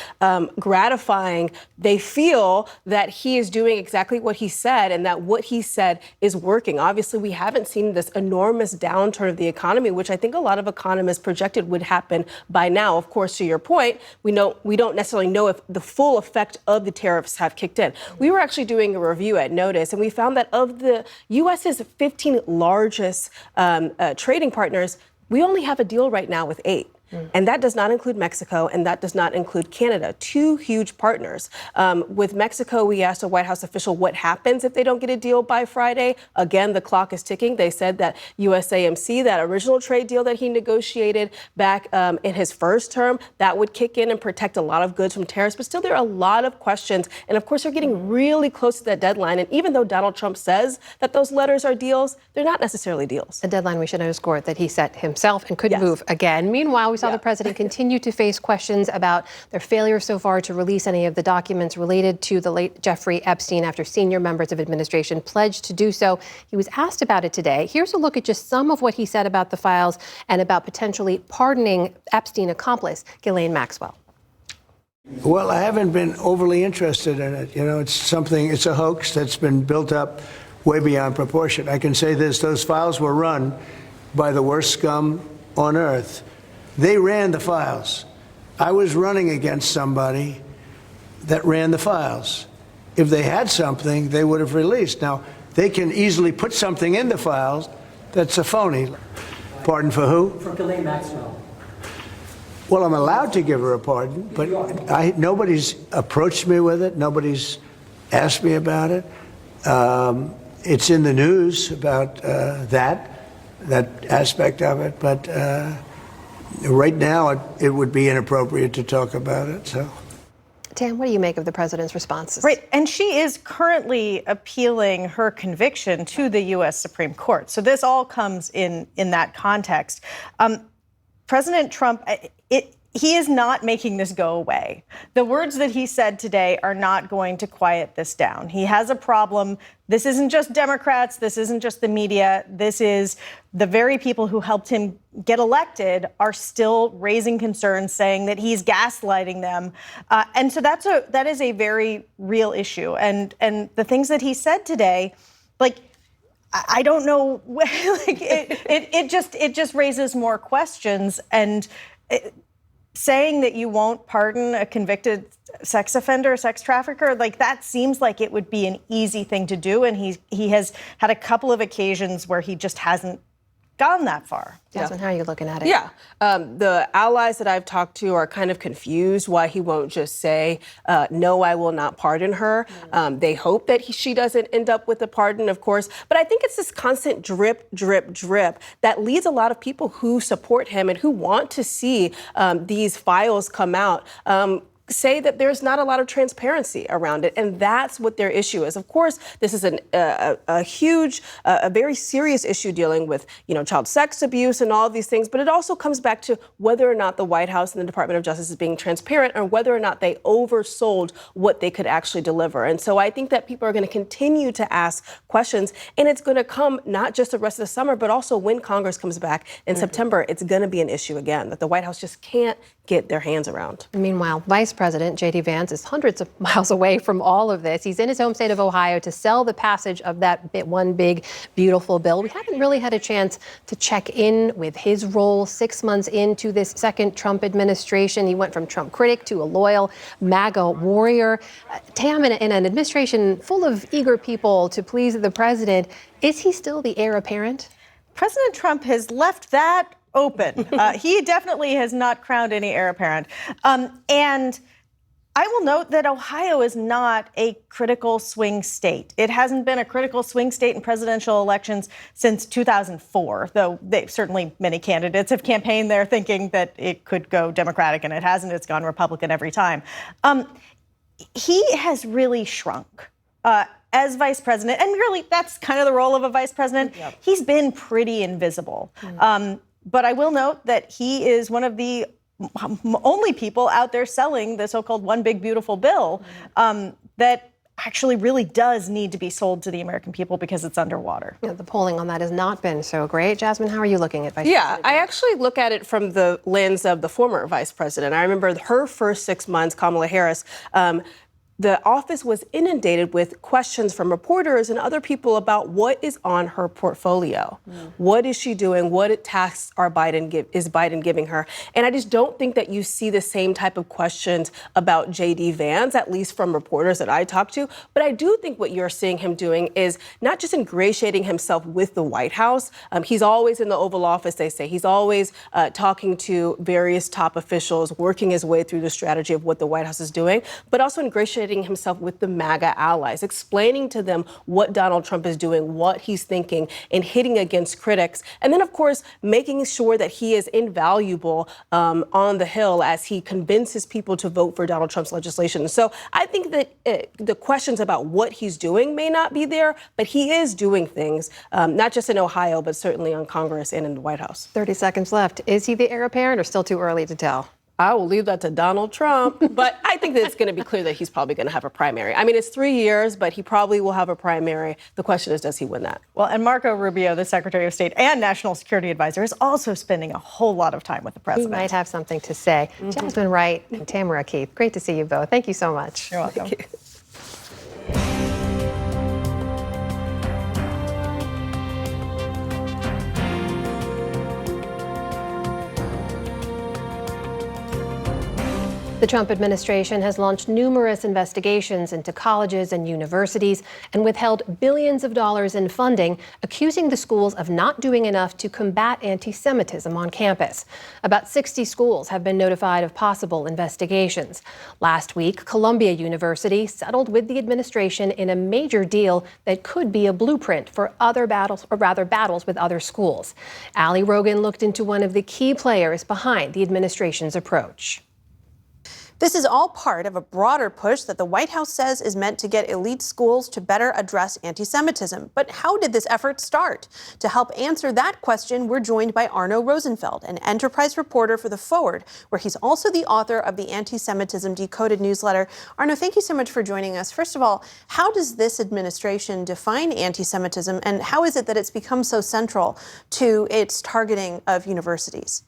gratifying. They feel that he is doing exactly what he said and that what he said is working. Obviously, we haven't seen this enormous downturn of the economy, which I think a lot of economists projected would happen by now. Of course, to your point, we don't necessarily know if the full effect of the tariffs have kicked in. We were actually doing a review at Notice, and we found that of the U.S.'s 15 largest trading partners, we only have a deal right now with 8. And that does not include Mexico, and that does not include Canada, 2 huge partners. With Mexico, we asked a White House official what happens if they don't get a deal by Friday. Again, the clock is ticking. They said that USAMC, that original trade deal that he negotiated back in his first term, that would kick in and protect a lot of goods from tariffs. But still, there are a lot of questions. And of course, they're getting really close to that deadline. And even though Donald Trump says that those letters are deals, they're not necessarily deals. A deadline we should underscore that he set himself and could move again. Meanwhile, we saw the president continue to face questions about their failure so far to release any of the documents related to the late Jeffrey Epstein after senior members of administration pledged to do so. He was asked about it today. Here's a look at just some of what he said about the files and about potentially pardoning Epstein accomplice Ghislaine Maxwell. Well, I haven't been overly interested in it. You know, it's a hoax that's been built up way beyond proportion. I can say this, those files were run by the worst scum on earth. They ran the files. I was running against somebody that ran the files. If they had something, they would have released. Now, they can easily put something in the files that's a phony. Pardon for who? For Ghislaine Maxwell. Well, I'm allowed to give her a pardon, but nobody's approached me with it. Nobody's asked me about it. It's in the news about that aspect of it, but right now it would be inappropriate to talk about it. So, Tam, what do you make of the president's responses? Right, and she is currently appealing her conviction to the U.S. Supreme Court. So this all comes in that context. President Trump, he is not making this go away. The words that he said today are not going to quiet this down. He has a problem. This isn't just Democrats. This isn't just the media. This is the very people who helped him get elected are still raising concerns, saying that he's gaslighting them. And so that is a very real issue. And the things that he said today, like, I don't know, like it just raises more questions. And saying that you won't pardon a convicted sex offender, sex trafficker, like that seems like it would be an easy thing to do. And he has had a couple of occasions where he just hasn't gone that far. Jasmine, how are you looking at it? Yeah. The allies that I've talked to are kind of confused why he won't just say, no, I will not pardon her. They hope that she doesn't end up with a pardon, of course. But I think it's this constant drip, drip, drip that leads a lot of people who support him and who want to see these files come out. Say that there's not a lot of transparency around it, and that's what their issue is. Of course, this is a huge, a very serious issue dealing with, child sex abuse and all of these things, but it also comes back to whether or not the White House and the Department of Justice is being transparent or whether or not they oversold what they could actually deliver. And so I think that people are going to continue to ask questions, and it's going to come not just the rest of the summer, but also when Congress comes back in September, it's going to be an issue again that the White House just can't get their hands around. Meanwhile, Vice President J.D. Vance is hundreds of miles away from all of this. He's in his home state of Ohio to sell the passage of that one big, beautiful bill. We haven't really had a chance to check in with his role 6 months into this second Trump administration. He went from Trump critic to a loyal MAGA warrior. Tam, in an administration full of eager people to please the president, is he still the heir apparent? President Trump has left that open. He definitely has not crowned any heir apparent. And I will note that Ohio is not a critical swing state. It hasn't been a critical swing state in presidential elections since 2004, though certainly many candidates have campaigned there thinking that it could go Democratic, and it hasn't. It's gone Republican every time. He has really shrunk. As vice president, and really that's kind of the role of a vice president, he's been pretty invisible. But I will note that he is one of the only people out there selling the so-called one big beautiful bill that actually really does need to be sold to the American people because it's underwater. Yeah, the polling on that has not been so great. Jasmine, how are you looking at Vice President? I actually look at it from the lens of the former vice president. I remember her first 6 months, Kamala Harris, the office was inundated with questions from reporters and other people about what is on her portfolio. What is she doing? What tasks is Biden giving her? And I just don't think that you see the same type of questions about J.D. Vance, at least from reporters that I talked to. But I do think what you're seeing him doing is not just ingratiating himself with the White House. He's always in the Oval Office, they say. He's always talking to various top officials, working his way through the strategy of what the White House is doing, but also ingratiating himself with the MAGA allies, explaining to them what Donald Trump is doing, what he's thinking, and hitting against critics. And then, of course, making sure that he is invaluable on the Hill as he convinces people to vote for Donald Trump's legislation. So I think that the questions about what he's doing may not be there, but he is doing things, not just in Ohio, but certainly on Congress and in the White House. 30 seconds left. Is he the heir apparent or still too early to tell? I will leave that to Donald Trump, but I think that it's going to be clear that he's probably going to have a primary. I mean, it's 3 years, but he probably will have a primary. The question is, does he win that? Well, and Marco Rubio, the Secretary of State and National Security Advisor, is also spending a whole lot of time with the president. He might have something to say. Jasmine Wright and Tamara Keith, great to see you both. Thank you so much. You're welcome. Thank you. The Trump administration has launched numerous investigations into colleges and universities and withheld billions of dollars in funding, accusing the schools of not doing enough to combat anti-Semitism on campus. About 60 schools have been notified of possible investigations. Last week, Columbia University settled with the administration in a major deal that could be a blueprint for other battles with other schools. Ali Rogan looked into one of the key players behind the administration's approach. This is all part of a broader push that the White House says is meant to get elite schools to better address anti-Semitism. But how did this effort start? To help answer that question, we're joined by Arno Rosenfeld, an enterprise reporter for The Forward, where he's also the author of the Anti-Semitism Decoded newsletter. Arno, thank you so much for joining us. First of all, how does this administration define anti-Semitism, and how is it that it's become so central to its targeting of universities?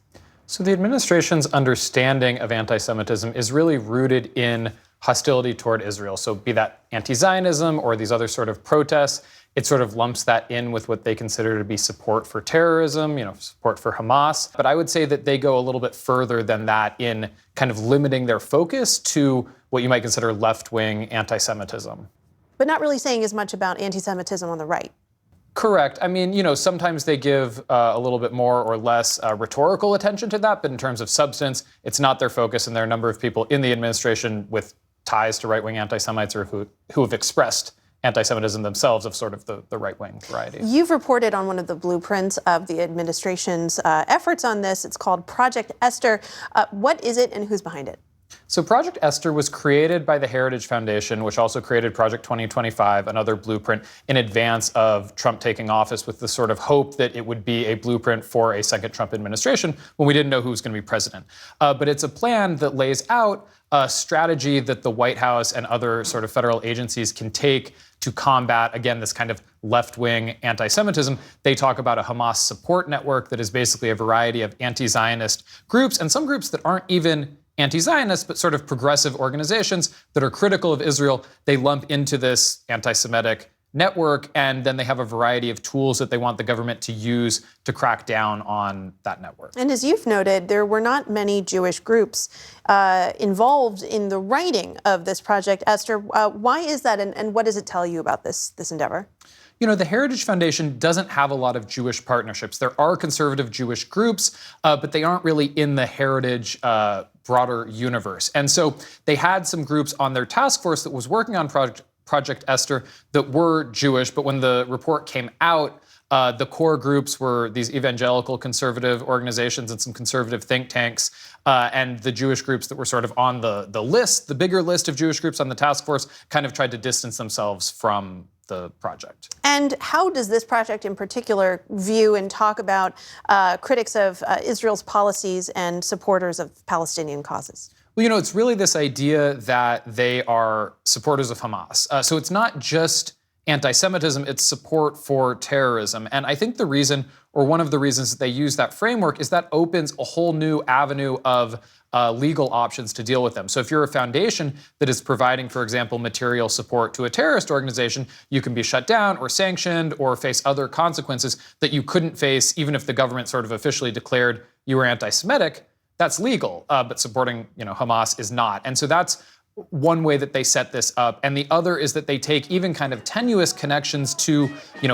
So the administration's understanding of anti-Semitism is really rooted in hostility toward Israel. So be that anti-Zionism or these other sort of protests, it sort of lumps that in with what they consider to be support for terrorism, support for Hamas. But I would say that they go a little bit further than that in kind of limiting their focus to what you might consider left-wing anti-Semitism. But not really saying as much about anti-Semitism on the right. Correct. I mean, sometimes they give a little bit more or less rhetorical attention to that, but in terms of substance, it's not their focus, and there are a number of people in the administration with ties to right-wing anti-Semites or who have expressed anti-Semitism themselves of sort of the right-wing variety. You've reported on one of the blueprints of the administration's efforts on this. It's called Project Esther. What is it and who's behind it? So Project Esther was created by the Heritage Foundation, which also created Project 2025, another blueprint, in advance of Trump taking office, with the sort of hope that it would be a blueprint for a second Trump administration when we didn't know who was going to be president. But it's a plan that lays out a strategy that the White House and other sort of federal agencies can take to combat, again, this kind of left-wing anti-Semitism. They talk about a Hamas support network that is basically a variety of anti-Zionist groups, and some groups that aren't even anti-Zionist, but sort of progressive organizations that are critical of Israel. They lump into this anti-Semitic network, and then they have a variety of tools that they want the government to use to crack down on that network. And as you've noted, there were not many Jewish groups involved in the writing of this Project Esther. Why is that, and what does it tell you about this endeavor? The Heritage Foundation doesn't have a lot of Jewish partnerships. There are conservative Jewish groups, but they aren't really in the Heritage broader universe. And so they had some groups on their task force that was working on Project Esther that were Jewish, but when the report came out, the core groups were these evangelical conservative organizations and some conservative think tanks, and the Jewish groups that were sort of on the list, the bigger list of Jewish groups on the task force, kind of tried to distance themselves from the project. And how does this project in particular view and talk about critics of Israel's policies and supporters of Palestinian causes? Well, it's really this idea that they are supporters of Hamas. So it's not just anti-Semitism, it's support for terrorism. And I think the reason, or one of the reasons that they use that framework, is that opens a whole new avenue of legal options to deal with them. So if you're a foundation that is providing, for example, material support to a terrorist organization, you can be shut down or sanctioned or face other consequences that you couldn't face even if the government sort of officially declared you were anti-Semitic. That's legal, but supporting, Hamas is not. And so that's one way that they set this up. And the other is that they take even kind of tenuous connections to,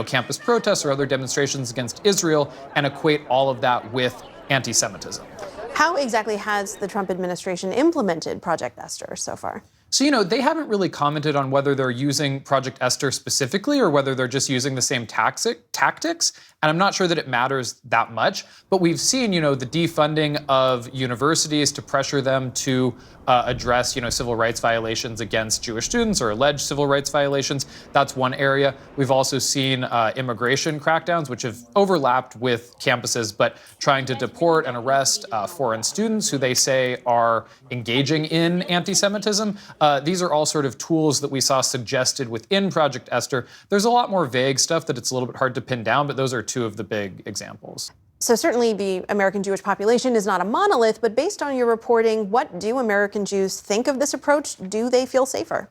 campus protests or other demonstrations against Israel and equate all of that with anti-Semitism. How exactly has the Trump administration implemented Project Esther so far? So, they haven't really commented on whether they're using Project Esther specifically or whether they're just using the same tactics. And I'm not sure that it matters that much. But we've seen, the defunding of universities to pressure them to address, civil rights violations against Jewish students or alleged civil rights violations. That's one area. We've also seen immigration crackdowns, which have overlapped with campuses, but trying to deport and arrest foreign students who they say are engaging in anti-Semitism. These are all sort of tools that we saw suggested within Project Esther. There's a lot more vague stuff that it's a little bit hard to pin down, but those are two of the big examples. So certainly the American Jewish population is not a monolith, but based on your reporting, what do American Jews think of this approach? Do they feel safer?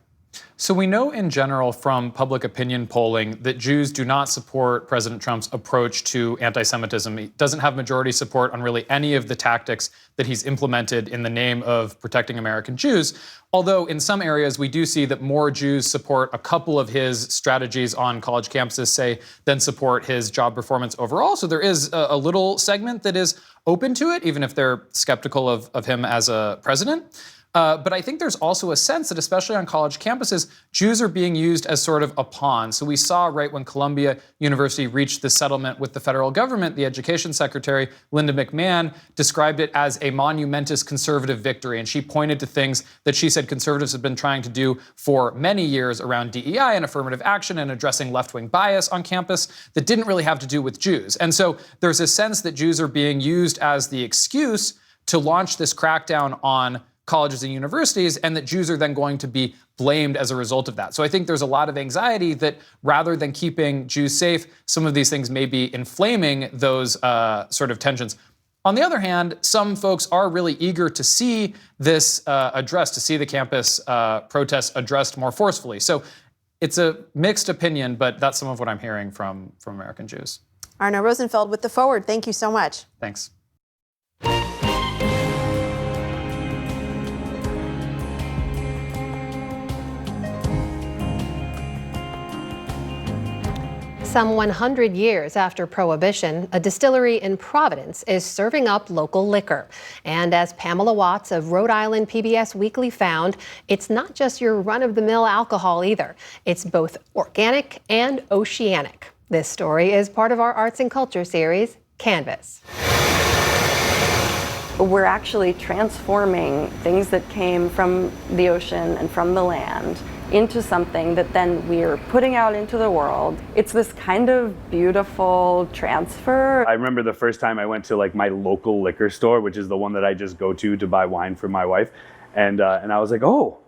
So we know in general from public opinion polling that Jews do not support President Trump's approach to anti-Semitism. He doesn't have majority support on really any of the tactics that he's implemented in the name of protecting American Jews. Although in some areas we do see that more Jews support a couple of his strategies on college campuses, say, than support his job performance overall. So there is a little segment that is open to it, even if they're skeptical of him as a president. But I think there's also a sense that, especially on college campuses, Jews are being used as sort of a pawn. So we saw right when Columbia University reached the settlement with the federal government, the education secretary, Linda McMahon, described it as a monumentous conservative victory. And she pointed to things that she said conservatives have been trying to do for many years around DEI and affirmative action and addressing left-wing bias on campus that didn't really have to do with Jews. And so there's a sense that Jews are being used as the excuse to launch this crackdown on colleges and universities, and that Jews are then going to be blamed as a result of that. So I think there's a lot of anxiety that rather than keeping Jews safe, some of these things may be inflaming those sort of tensions. On the other hand, some folks are really eager to see this addressed, to see the campus protests addressed more forcefully. So it's a mixed opinion, but that's some of what I'm hearing from American Jews. Arno Rosenfeld with The Forward. Thank you so much. Thanks. Some 100 years after Prohibition, a distillery in Providence is serving up local liquor. And as Pamela Watts of Rhode Island PBS Weekly found, it's not just your run-of-the-mill alcohol either. It's both organic and oceanic. This story is part of our Arts and Culture series, Canvas. We're actually transforming things that came from the ocean and from the land into something that then we're putting out into the world. It's this kind of beautiful transfer. I remember the first time I went to like my local liquor store, which is the one that I just go to buy wine for my wife. And I was like, oh,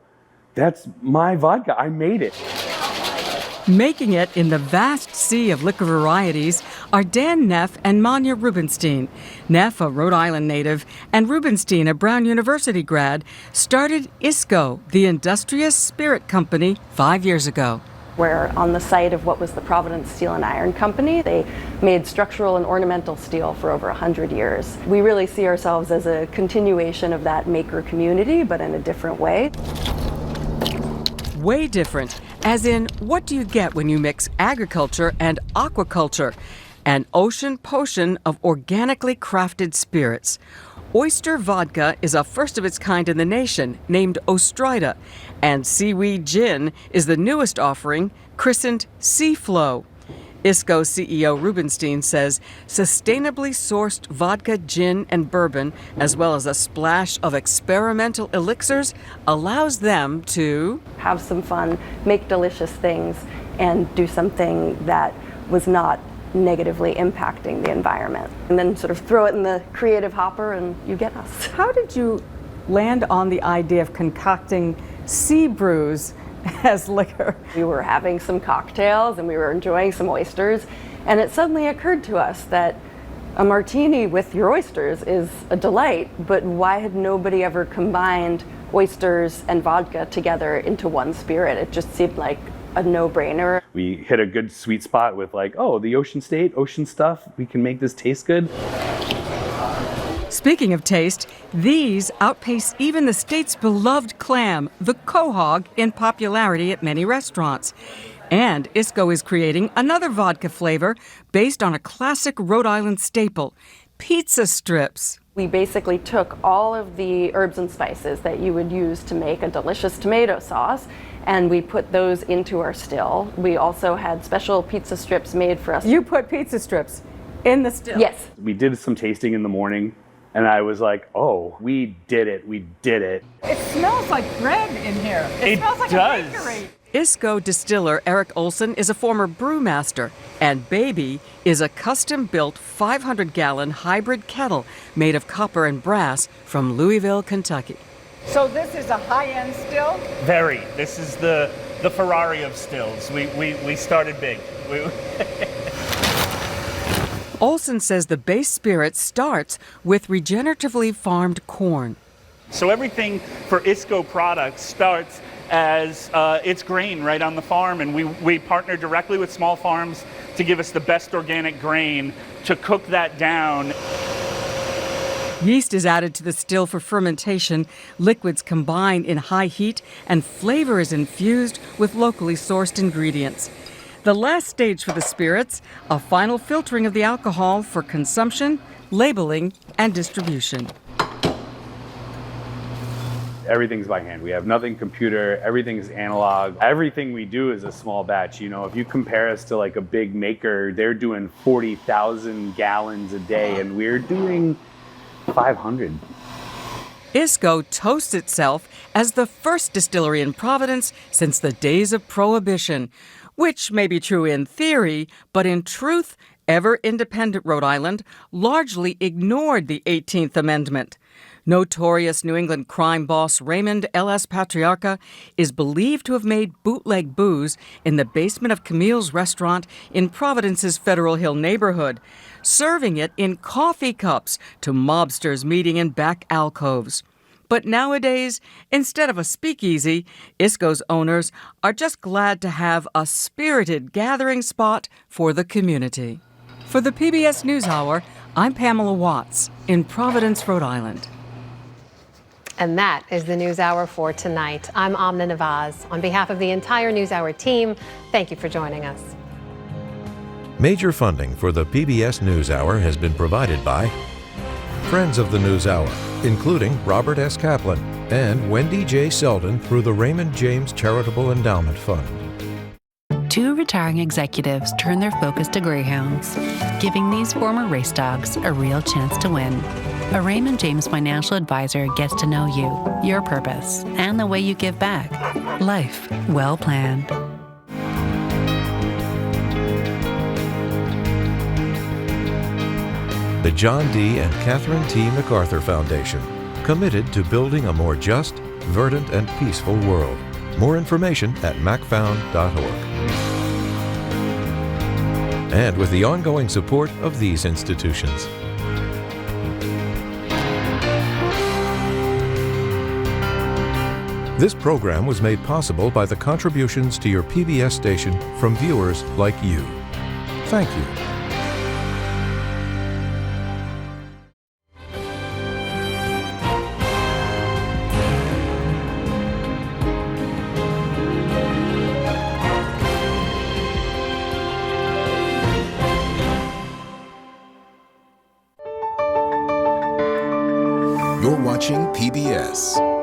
that's my vodka, I made it. Making it in the vast sea of liquor varieties are Dan Neff and Manya Rubenstein. Neff, a Rhode Island native, and Rubenstein, a Brown University grad, started ISCO, the Industrious Spirit Company, 5 years ago. We're on the site of what was the Providence Steel and Iron Company. They made structural and ornamental steel for over 100 years. We really see ourselves as a continuation of that maker community, but in a different way. Way different, as in, what do you get when you mix agriculture and aquaculture? An ocean potion of organically crafted spirits. Oyster vodka is a first of its kind in the nation, named Ostrida, and seaweed gin is the newest offering, christened Seaflow. ISCO CEO Rubenstein says sustainably sourced vodka, gin, and bourbon, as well as a splash of experimental elixirs, allows them to have some fun, make delicious things, and do something that was not negatively impacting the environment. And then sort of throw it in the creative hopper and you get us. How did you land on the idea of concocting sea brews as liquor? We were having some cocktails and we were enjoying some oysters, and it suddenly occurred to us that a martini with your oysters is a delight, but why had nobody ever combined oysters and vodka together into one spirit? It just seemed like a no-brainer. We hit a good sweet spot with like, oh, the ocean state, ocean stuff, we can make this taste good. Speaking of taste, these outpace even the state's beloved clam, the quahog, in popularity at many restaurants. And ISCO is creating another vodka flavor based on a classic Rhode Island staple, pizza strips. We basically took all of the herbs and spices that you would use to make a delicious tomato sauce, and we put those into our still. We also had special pizza strips made for us. You put pizza strips in the still? Yes. We did some tasting in the morning, and I was like, oh, we did it. It smells like bread in here. It smells like does. A bakery. ISCO distiller Eric Olson is a former brewmaster, and Baby is a custom-built 500-gallon hybrid kettle made of copper and brass from Louisville, Kentucky. So this is a high-end still? Very. This is the Ferrari of stills. We started big. Olson says the base spirit starts with regeneratively farmed corn. So everything for ISCO products starts as it's grain right on the farm. And we partner directly with small farms to give us the best organic grain to cook that down. Yeast is added to the still for fermentation, liquids combine in high heat, and flavor is infused with locally sourced ingredients. The last stage for the spirits, a final filtering of the alcohol for consumption, labeling, and distribution. Everything's by hand. We have nothing computer, everything's analog. Everything we do is a small batch. You know, if you compare us to like a big maker, they're doing 40,000 gallons a day and we're doing 500. ISCO toasts itself as the first distillery in Providence since the days of Prohibition, which may be true in theory, but in truth, ever-independent Rhode Island largely ignored the 18th Amendment. Notorious New England crime boss Raymond L.S. Patriarca is believed to have made bootleg booze in the basement of Camille's restaurant in Providence's Federal Hill neighborhood, serving it in coffee cups to mobsters meeting in back alcoves. But nowadays, instead of a speakeasy, ISCO's owners are just glad to have a spirited gathering spot for the community. For the PBS NewsHour, I'm Pamela Watts in Providence, Rhode Island. And that is the NewsHour for tonight. I'm Amna Nawaz. On behalf of the entire NewsHour team, thank you for joining us. Major funding for the PBS NewsHour has been provided by friends of the NewsHour, including Robert S. Kaplan and Wendy J. Selden through the Raymond James Charitable Endowment Fund. 2 retiring executives turn their focus to greyhounds, giving these former race dogs a real chance to win. A Raymond James financial advisor gets to know you, your purpose, and the way you give back. Life well planned. The John D. and Catherine T. MacArthur Foundation, committed to building a more just, verdant, and peaceful world. More information at macfound.org. And with the ongoing support of these institutions. This program was made possible by the contributions to your PBS station from viewers like you. Thank you. You're watching PBS.